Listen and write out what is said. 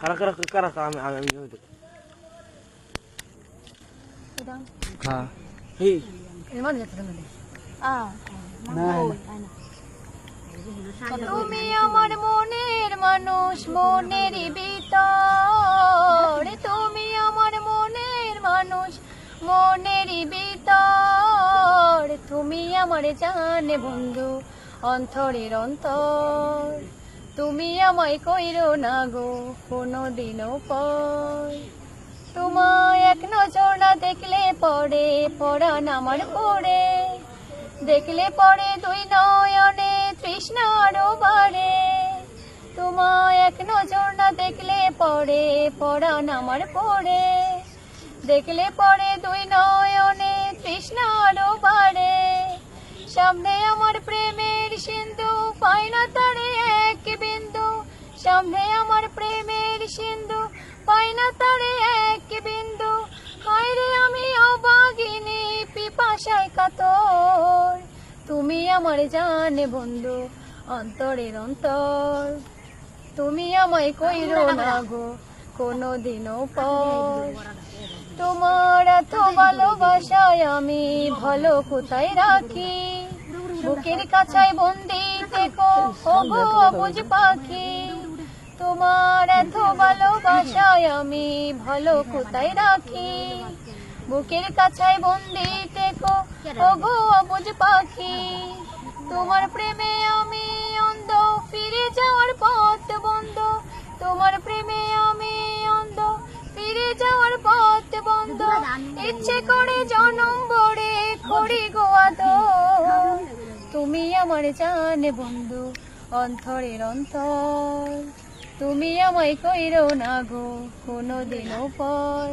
কারা কারা কারা কারা আমি তুমি আমার মনের মানুষ, মনের ভিতর তুমি আমার মনের মানুষ, মনের ভিতর তুমি আমার জানে বন্ধু, অন্তরের অন্তর তুমি আমায় কইরো না গো কোনোদিনও পর। তোমায় এক নজর না দেখলে পড়ে পরাণ আমার পড়ে, দেখলে পড়ে দুই নয়নে তৃষ্ণা আরো বাড়ে। তোমায় এক নজর না দেখলে পড়ে পরাণ আমার পড়ে, দেখলে পড়ে দুই নয়নে তৃষ্ণা আরো বাড়ে। সামনে আমার প্রেমের সিন্ধু, পাই না তারে এক বিন্দু, সামনে আমার প্রেমের সিন্ধু, পাই না তারে এক বিন্দু। হায়রে আমি অবাগিনী পিপাসায় কাতর, তুমি আমার জানে বন্ধু, অন্তরের অন্তর তুমি আমায় কইরো না গো কোনোদিনও পর। তোমার এত ভালোবাসায় আমি ভালো কোথায় রাখি, বুকের কাছায় বন্দি থেকো ওগো অবুঝ পাখি। তোমার এত ভালোবাসায় আমি ভালো কোথায় রাখি, বুকের কাছায় বন্দি থেকো ওগো অবুঝ পাখি। তোমার প্রেমে আমি অন্ধ, ফিরে যাওয়ার পথ বন্ধ, তোমার প্রেমে আমি অন্ধ, ফিরে যাওয়ার পথ বন্ধ। ইচ্ছে করে জনম ভরে করি গো আদর, তুমি আমার জানে বন্ধু, অন্তরের অন্তর তুমি আমায় কইরো না গো কোনোদিনও পর।